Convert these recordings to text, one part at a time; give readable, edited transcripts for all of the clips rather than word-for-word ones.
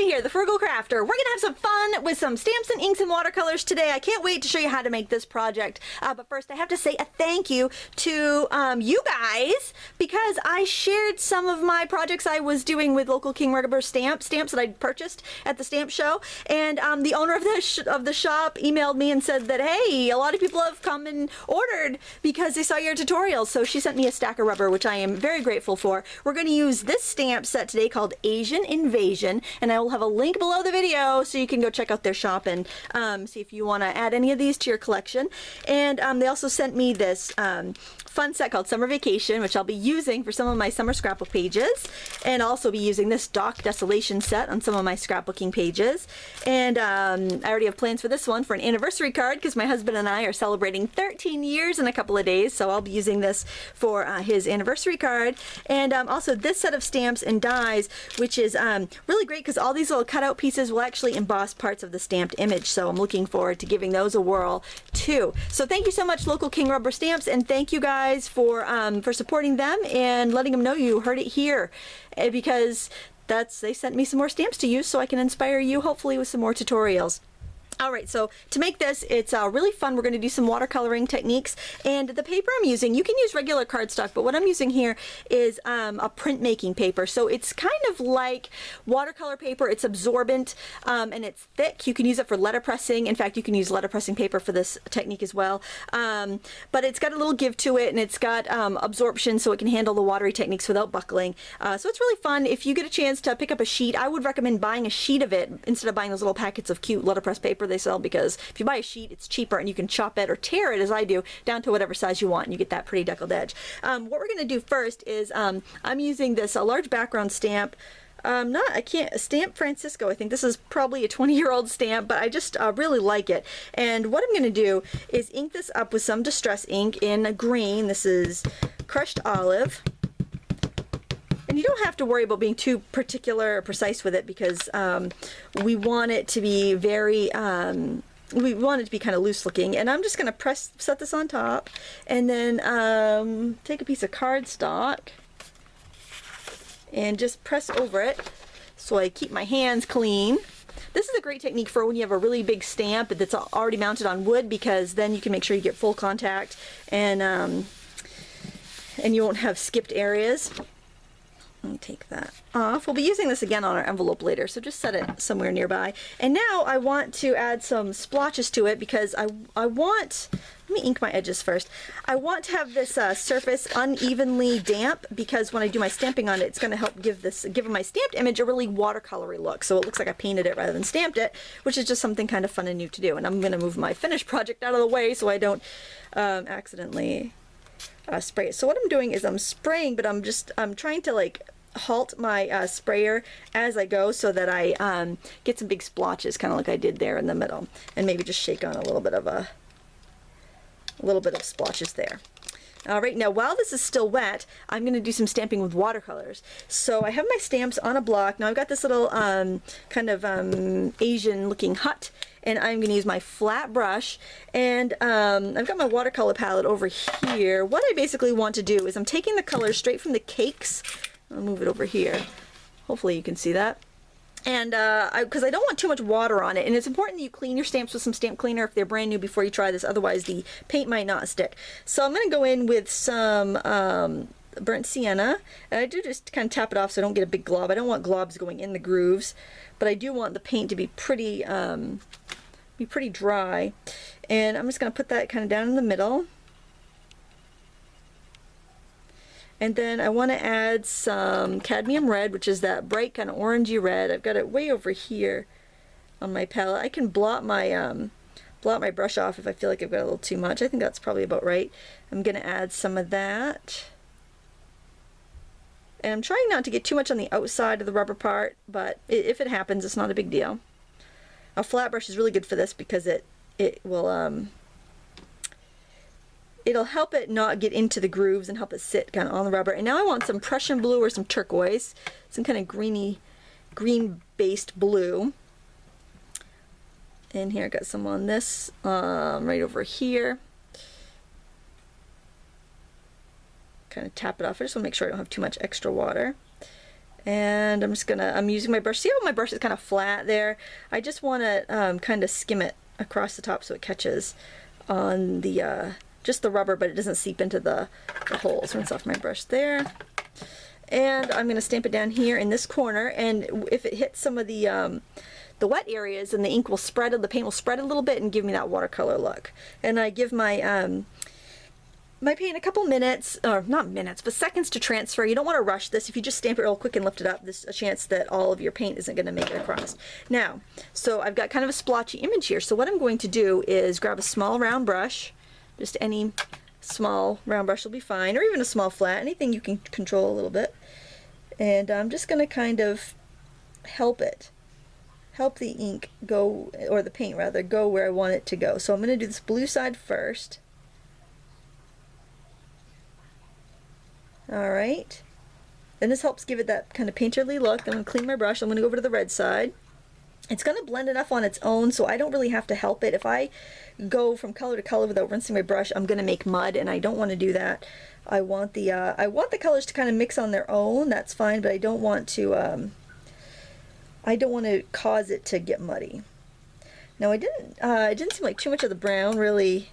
Lindsay here, the Frugal Crafter. We're gonna have some fun with some stamps and inks and watercolors today. I can't wait to show you how to make this project. But first I have to say a thank you to you guys, because I shared some of my projects I was doing with local King Rubber stamps that I purchased at the stamp show. And the owner of the shop emailed me and said that, hey, a lot of people have come and ordered because they saw your tutorials. So she sent me a stack of rubber, which I am very grateful for. We're going to use this stamp set today called Asian Invasion, and I will have a link below the video so you can go check out their shop and see if you want to add any of these to your collection. And they also sent me this fun set called Summer Vacation, which I'll be using for some of my summer scrapbook pages, and I'll also be using this Dock Desolation set on some of my scrapbooking pages. And I already have plans for this one for an anniversary card, because my husband and I are celebrating 13 years in a couple of days, so I'll be using this for his anniversary card. And also this set of stamps and dies, which is really great because all these little cutout pieces will actually emboss parts of the stamped image, so I'm looking forward to giving those a whirl too. So thank you so much, local King Rubber Stamps, and thank you guys for supporting them and letting them know you heard it here, because they sent me some more stamps to use so I can inspire you hopefully with some more tutorials. Alright, so to make this, it's really fun. We're going to do some watercoloring techniques, and the paper I'm using, you can use regular cardstock, but what I'm using here is a printmaking paper. So it's kind of like watercolor paper. It's absorbent and it's thick. You can use it for letterpressing. In fact, you can use letterpressing paper for this technique as well. But it's got a little give to it, and it's got absorption so it can handle the watery techniques without buckling. So it's really fun. If you get a chance to pick up a sheet, I would recommend buying a sheet of it instead of buying those little packets of cute letterpress paper they sell, because if you buy a sheet, it's cheaper and you can chop it or tear it, as I do, down to whatever size you want, and you get that pretty deckled edge. What we're going to do first is I'm using this large background stamp. Stamp Francisco. I think this is probably a 20-year-old stamp, but I just really like it. And what I'm going to do is ink this up with some distress ink in green. This is crushed olive. And you don't have to worry about being too particular or precise with it, because we want it to be very, we want it to be kind of loose looking. And I'm just going to set this on top, and then take a piece of cardstock and just press over it so I keep my hands clean. This is a great technique for when you have a really big stamp that's already mounted on wood, because then you can make sure you get full contact, and you won't have skipped areas. Let me take that off. We'll be using this again on our envelope later, so just set it somewhere nearby. And now I want to add some splotches to it, because I want, let me ink my edges first. I want to have this surface unevenly damp, because when I do my stamping on it, it's going to help give my stamped image a really watercolory look, so it looks like I painted it rather than stamped it, which is just something kind of fun and new to do. And I'm going to move my finished project out of the way so I don't accidentally spray it. So what I'm doing is I'm spraying, but I'm trying to like halt my sprayer as I go, so that I get some big splotches, kind of like I did there in the middle, and maybe just shake on a little bit of splotches there. Alright, now while this is still wet, I'm going to do some stamping with watercolors. So I have my stamps on a block. Now I've got this little kind of Asian looking hut, and I'm going to use my flat brush, and I've got my watercolor palette over here. What I basically want to do is I'm taking the colors straight from the cakes. I'll move it over here. Hopefully you can see that. And because I don't want too much water on it, and it's important that you clean your stamps with some stamp cleaner if they're brand new before you try this, otherwise the paint might not stick. So I'm going to go in with some burnt sienna, and I do just kind of tap it off so I don't get a big glob. I don't want globs going in the grooves, but I do want the paint to be pretty dry. And I'm just going to put that kind of down in the middle. And then I want to add some cadmium red, which is that bright kind of orangey red. I've got it way over here on my palette. I can blot my brush off if I feel like I've got a little too much. I think that's probably about right. I'm going to add some of that. And I'm trying not to get too much on the outside of the rubber part, but if it happens, it's not a big deal. A flat brush is really good for this, because it will it'll help it not get into the grooves and help it sit kind of on the rubber. And now I want some Prussian blue or some turquoise, some kind of green-based blue. And here I got some on this, right over here. Kind of tap it off. I just want to make sure I don't have too much extra water. And I'm using my brush. See how my brush is kind of flat there? I just want to kind of skim it across the top so it catches on the just the rubber, but it doesn't seep into the holes. Rinse off my brush there. And I'm going to stamp it down here in this corner, and if it hits some of the wet areas, then the ink will spread, the paint will spread a little bit and give me that watercolor look. And I give my my paint a couple minutes, or not minutes, but seconds to transfer. You don't want to rush this. If you just stamp it real quick and lift it up, there's a chance that all of your paint isn't going to make it across. Now, so I've got kind of a splotchy image here, so what I'm going to do is grab a small round brush, just any small round brush will be fine, or even a small flat, anything you can control a little bit. And I'm just going to kind of help the ink go, or the paint rather, go where I want it to go. So I'm going to do this blue side first. Alright, and this helps give it that kind of painterly look. I'm going to clean my brush. I'm going to go over to the red side. It's going to blend enough on its own, so I don't really have to help it. If I go from color to color without rinsing my brush, I'm going to make mud, and I don't want to do that. I want the colors to kind of mix on their own. That's fine, but I don't want to cause it to get muddy. Now it didn't seem like too much of the brown really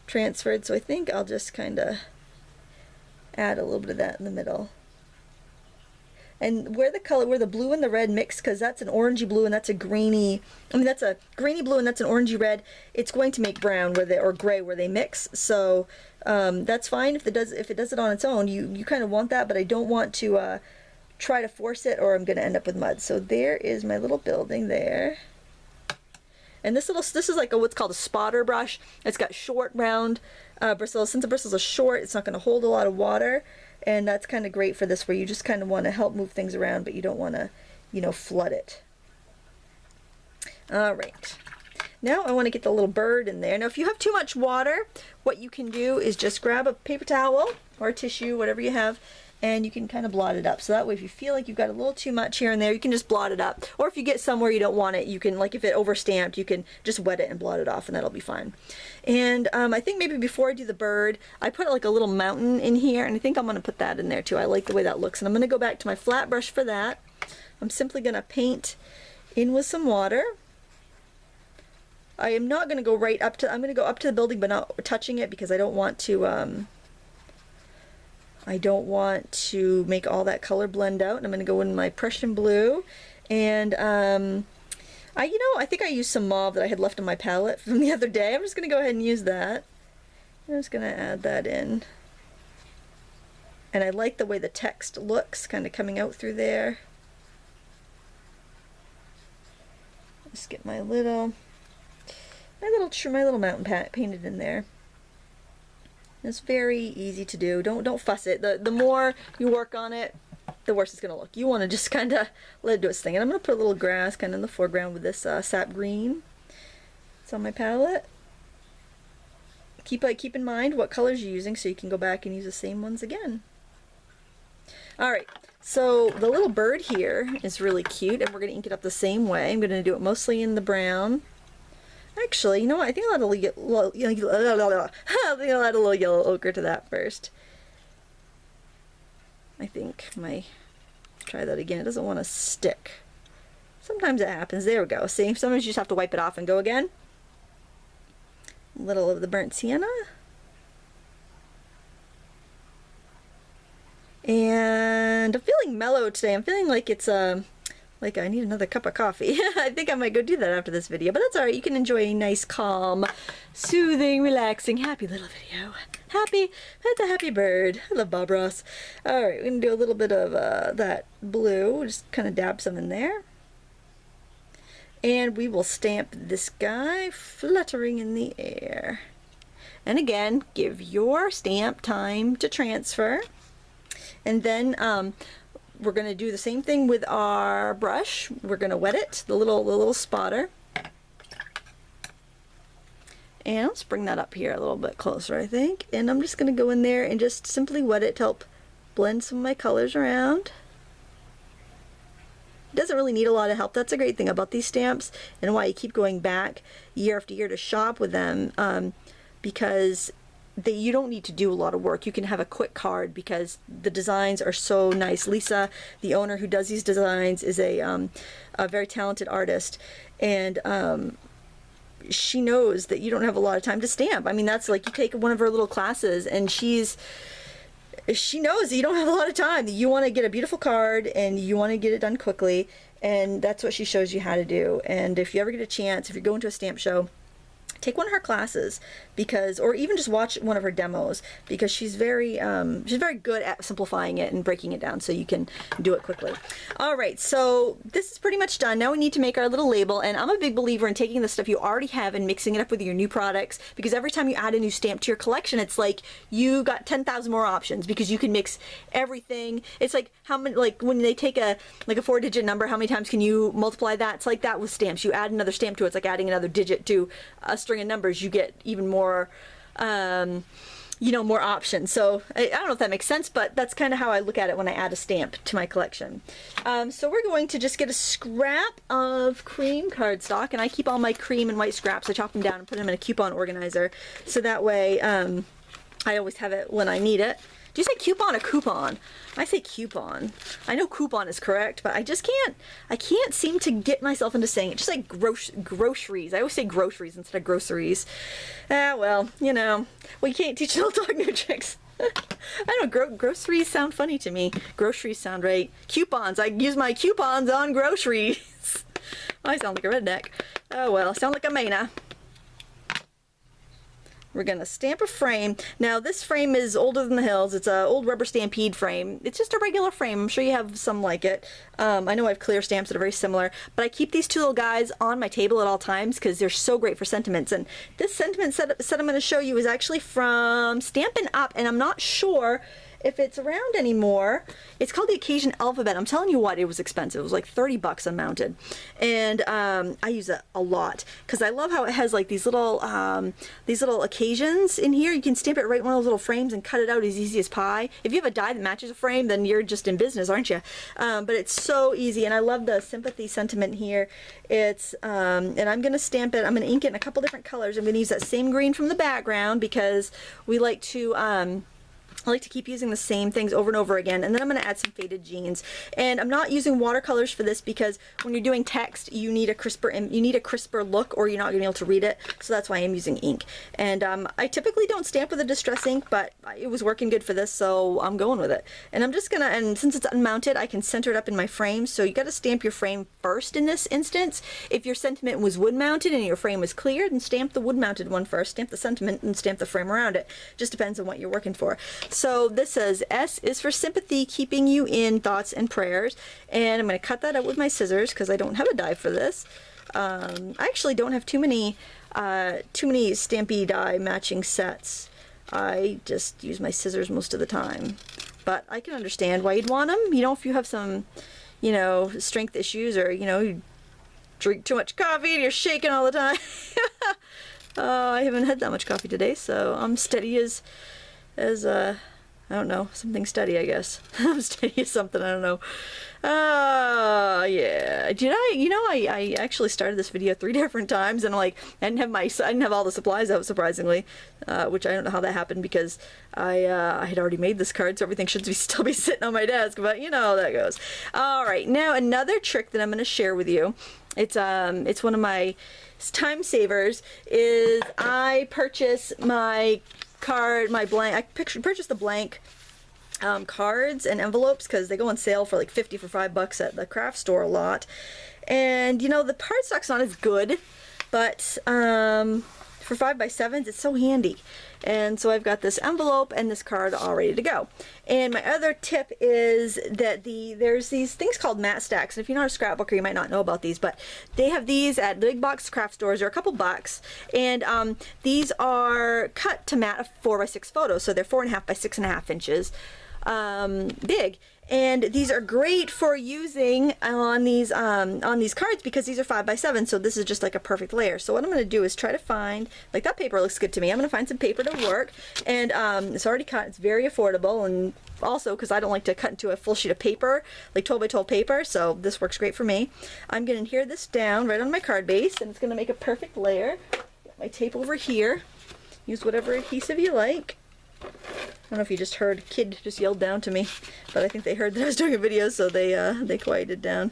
transferred, so I think I'll just kind of add a little bit of that in the middle. And where the blue and the red mix, because that's an orangey blue and that's a greeny, that's a greeny blue and that's an orangey red, it's going to make brown or gray where they mix. So that's fine if it does it on its own. You kind of want that, but I don't want to try to force it, or I'm going to end up with mud. So there is my little building there. And this is like what's called a spotter brush. It's got short round bristles. Since the bristles are short, it's not going to hold a lot of water, and that's kind of great for this, where you just kind of want to help move things around, but you don't want to, flood it. All right. Now I want to get the little bird in there. Now if you have too much water, what you can do is just grab a paper towel or a tissue, whatever you have, and you can kind of blot it up. So that way if you feel like you've got a little too much here and there, you can just blot it up. Or if you get somewhere you don't want it, you can, like if it overstamped, you can just wet it and blot it off, and that'll be fine. And I think maybe before I do the bird, I put like a little mountain in here, and I think I'm going to put that in there too. I like the way that looks, and I'm going to go back to my flat brush for that. I'm simply going to paint in with some water. I am not going to go right up to, I'm going to go up to the building but not touching it, because I don't want to make all that color blend out. And I'm going to go in my Prussian blue, and I think I used some mauve that I had left on my palette from the other day. I'm just going to go ahead and use that. I'm just going to add that in. And I like the way the text looks kind of coming out through there. Just get my little mountain painted in there. It's very easy to do. Don't fuss it. The more you work on it, the worse it's going to look. You want to just kind of let it do its thing. And I'm going to put a little grass kind of in the foreground with this sap green. It's on my palette. Keep in mind what colors you're using, so you can go back and use the same ones again. Alright, so the little bird here is really cute, and we're going to ink it up the same way. I'm going to do it mostly in the brown. Actually, you know what? I think I'll add a little yellow ochre to that first. I think try that again. It doesn't want to stick. Sometimes it happens. There we go. See, sometimes you just have to wipe it off and go again. A little of the burnt sienna. And I'm feeling mellow today. I'm feeling like it's like I need another cup of coffee. I think I might go do that after this video, but that's alright. You can enjoy a nice, calm, soothing, relaxing, happy little video. Happy, that's a happy bird. I love Bob Ross. Alright, we're going to do a little bit of that blue. Just kind of dab some in there. And we will stamp this guy fluttering in the air. And again, give your stamp time to transfer. And then we're going to do the same thing with our brush. We're going to wet it, the little spotter. And let's bring that up here a little bit closer, I think. And I'm just going to go in there and just simply wet it to help blend some of my colors around. It doesn't really need a lot of help. That's a great thing about these stamps, and why you keep going back year after year to shop with them, because that you don't need to do a lot of work. You can have a quick card because the designs are so nice. Lisa, the owner who does these designs, is a very talented artist, and she knows that you don't have a lot of time to stamp. I mean, that's like, you take one of her little classes and she knows that you don't have a lot of time, that you want to get a beautiful card and you want to get it done quickly, and that's what she shows you how to do. And if you ever get a chance, if you're going to a stamp show, take one of her classes, because, or even just watch one of her demos, because she's very good at simplifying it and breaking it down so you can do it quickly. All right, so this is pretty much done. Now we need to make our little label, and I'm a big believer in taking the stuff you already have and mixing it up with your new products, because every time you add a new stamp to your collection, it's like you got 10,000 more options, because you can mix everything. It's like how many, like when they take a 4-digit number, how many times can you multiply that? It's like that with stamps. You add another stamp to it, it's like adding another digit to a string of numbers. You get even more you know, more options. So I don't know if that makes sense, but that's kind of how I look at it when I add a stamp to my collection. So we're going to just get a scrap of cream cardstock, and I keep all my cream and white scraps. I chop them down and put them in a coupon organizer, so that way I always have it when I need it. Do you say coupon or coupon? I say coupon. I know coupon is correct, but I just can't seem to get myself into saying it. Just like groceries. I always say groceries instead of groceries. Well, you know, you can't teach an old dog new tricks. I don't know, groceries sound funny to me. Groceries sound right. Coupons. I use my coupons on groceries. I sound like a redneck. Oh well, I sound like a Maina. We're gonna stamp a frame. Now this frame is older than the hills. It's an old rubber stampede frame. It's just a regular frame. I'm sure you have some like it. I know I have clear stamps that are very similar, but I keep these two little guys on my table at all times because they're so great for sentiments. And this sentiment set I'm gonna show you is actually from Stampin' Up, and I'm not sure if it's around anymore. It's called the Occasion Alphabet. I'm telling you what, it was expensive. It was like 30 bucks unmounted. And I use it a lot because I love how it has like these little occasions in here. You can stamp it right in one of those little frames and cut it out as easy as pie. If you have a die that matches a frame, then you're just in business, aren't you? But it's so easy, and I love the sympathy sentiment here. It's and I'm gonna stamp it. I'm gonna ink it in a couple different colors. I'm gonna use that same green from the background because we like to I like to keep using the same things over and over again. And then I'm going to add some faded jeans. And I'm not using watercolors for this because when you're doing text, you need a crisper look, or you're not going to be able to read it. So that's why I'm using ink. And I typically don't stamp with a distress ink, but it was working good for this, so I'm going with it. And I'm just gonna, and since it's unmounted, I can center it up in my frame. So you got to stamp your frame first in this instance. If your sentiment was wood mounted and your frame was clear, then stamp the wood mounted one first, stamp the sentiment, and stamp the frame around it. Just depends on what you're working for. So this says S is for sympathy, keeping you in thoughts and prayers. And I'm going to cut that out with my scissors because I don't have a die for this. I actually don't have too many Stampy die matching sets. I just use my scissors most of the time. But I can understand why you'd want them. You know, if you have some, you know, strength issues, or, you know, you drink too much coffee and you're shaking all the time. I haven't had that much coffee today, so I'm steady as I don't know, something steady, I guess. I'm steady as something, I don't know. Yeah. I actually started this video 3 different times, and like I didn't have all the supplies out, surprisingly, which I don't know how that happened because I had already made this card, so everything should still be sitting on my desk, but you know how that goes. All right, now another trick that I'm going to share with you. It's one of my time savers. Is I purchase my card, I purchased the blank cards and envelopes because they go on sale for like 50 for $5 at the craft store a lot. And you know, the cardstock's not as good, but for 5x7s it's so handy. And so I've got this envelope and this card all ready to go. And my other tip is that there's these things called mat stacks. And if you're not a scrapbooker, you might not know about these, but they have these at the big box craft stores. They're a couple bucks. And these are cut to mat a 4x6 photo. So they're 4.5 by 6.5 inches big. And these are great for using on these cards because these are 5x7, so this is just like a perfect layer. So what I'm going to do is try to find, like that paper looks good to me. I'm going to find some paper to work, and it's already cut. It's very affordable, and also because I don't like to cut into a full sheet of paper, like 12 by 12 paper, so this works great for me. I'm going to adhere this down right on my card base, and it's going to make a perfect layer. Got my tape over here. Use whatever adhesive you like. I don't know if you just heard, a kid just yelled down to me, but I think they heard that I was doing a video, so they quieted down.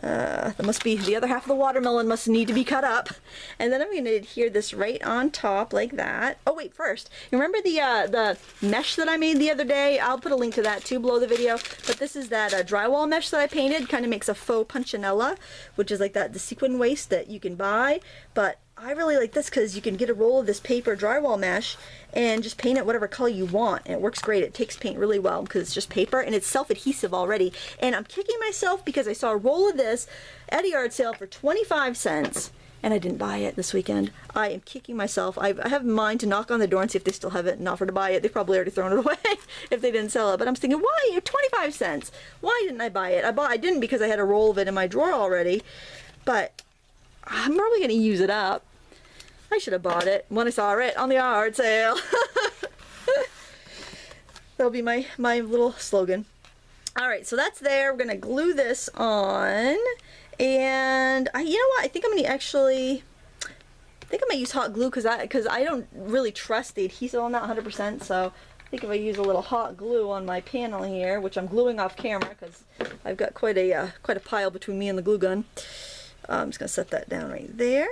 That must be the other half of the watermelon must need to be cut up. And then I'm going to adhere this right on top like that. Oh wait, first, remember the mesh that I made the other day? I'll put a link to that too below the video. But this is that drywall mesh that I painted. Kind of makes a faux punchinella, which is like the sequin waist that you can buy. But I really like this because you can get a roll of this paper drywall mesh and just paint it whatever color you want, and it works great. It takes paint really well because it's just paper and it's self-adhesive already. And I'm kicking myself because I saw a roll of this at a yard sale for 25 cents and I didn't buy it this weekend. I am kicking myself. I have in mind to knock on the door and see if they still have it and offer to buy it. They've probably already thrown it away if they didn't sell it. But I'm thinking, why? 25 cents. Why didn't I buy it? I didn't because I had a roll of it in my drawer already. But I'm probably going to use it up. I should have bought it when I saw it on the yard sale. That'll be my little slogan. Alright, so that's there. We're going to glue this on. And you know what? I think I'm going to actually... I think I'm going to use hot glue because I don't really trust the adhesive on that 100%. So I think if I use a little hot glue on my panel here, which I'm gluing off camera because I've got quite a pile between me and the glue gun. I'm just going to set that down right there.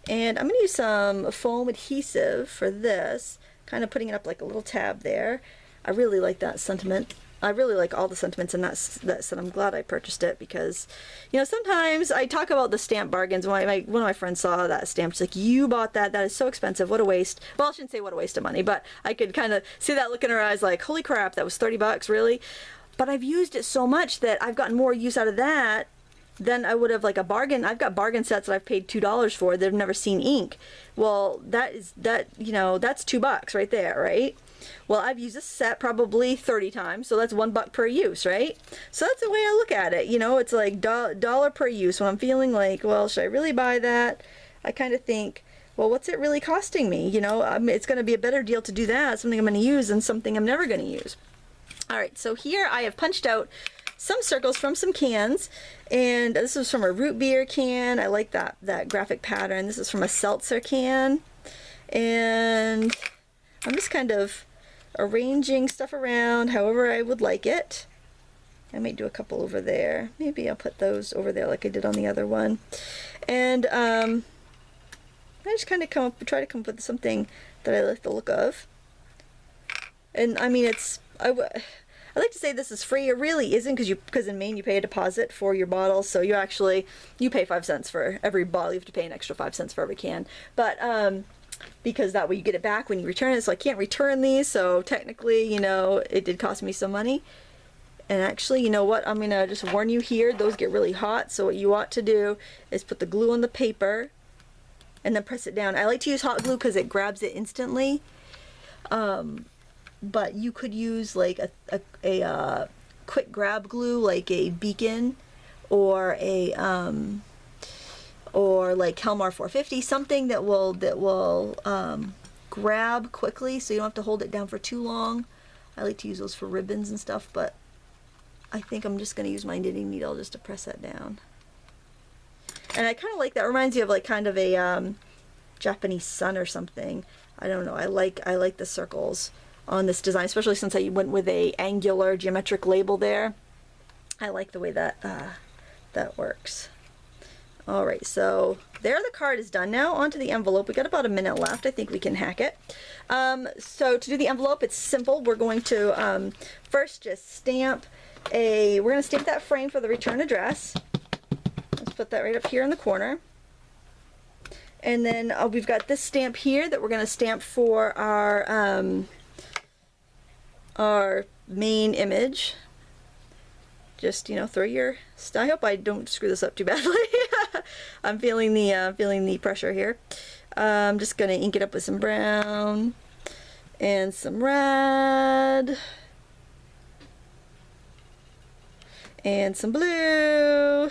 And I'm going to use some foam adhesive for this, kind of putting it up like a little tab there. I really like that sentiment. I really like all the sentiments in that set. I'm glad I purchased it because, you know, sometimes I talk about the stamp bargains. One of my friends saw that stamp. She's like, you bought that. That is so expensive. What a waste. Well, I shouldn't say what a waste of money, but I could kind of see that look in her eyes like, holy crap, that was 30 bucks, really? But I've used it so much that I've gotten more use out of that than I would have like a bargain. I've got bargain sets that I've paid $2 for that have never seen ink. Well, that's $2 right there, right? Well, I've used this set probably 30 times, so that's $1 per use, right? So that's the way I look at it. You know, it's like dollar per use. When I'm feeling like, well, should I really buy that? I kind of think, well, what's it really costing me? You know, it's going to be a better deal to do that, something I'm going to use, than something I'm never going to use. All right, so here I have punched out some circles from some cans, and this is from a root beer can. I like that graphic pattern. This is from a seltzer can, and I'm just kind of arranging stuff around however I would like it. I might do a couple over there. Maybe I'll put those over there like I did on the other one. And I just kind of try to come up with something that I like the look of. And I mean, I like to say this is free. It really isn't because in Maine you pay a deposit for your bottles, so you pay 5 cents for every bottle. You have to pay an extra 5 cents for every can. But because that way you get it back when you return it, so I can't return these. So technically, you know, it did cost me some money. And actually, you know what? I'm gonna just warn you here. Those get really hot. So what you ought to do is put the glue on the paper and then press it down. I like to use hot glue because it grabs it instantly. But you could use like a quick grab glue, like a Beacon or or like Kelmar 450, something that will grab quickly, so you don't have to hold it down for too long. I like to use those for ribbons and stuff, but I think I'm just going to use my knitting needle just to press that down. And I kind of like that. Reminds you of like kind of a Japanese sun or something. I don't know. I like the circles on this design, especially since I went with a angular geometric label there. I like the way that that works. All right, so there the card is done. Now onto the envelope. We got about a minute left. I think we can hack it. So to do the envelope, it's simple. We're going to first just stamp we're going to stamp that frame for the return address. Let's put that right up here in the corner. And then we've got this stamp here that we're going to stamp for our main image. Just, you know, throw your... I hope I don't screw this up too badly. I'm feeling the pressure here. I'm just going to ink it up with some brown and some red and some blue. We're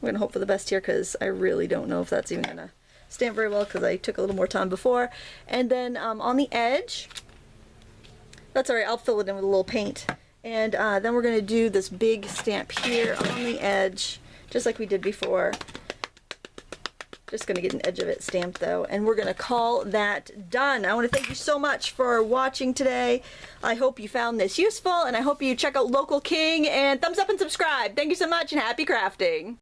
going to hope for the best here because I really don't know if that's even going to stamp very well because I took a little more time before. And then on the edge, that's alright, I'll fill it in with a little paint. And then we're going to do this big stamp here on the edge, just like we did before. Just gonna get an edge of it stamped though, and we're gonna call that done. I want to thank you so much for watching today. I hope you found this useful, and I hope you check out Local King, and thumbs up and subscribe. Thank you so much, and happy crafting.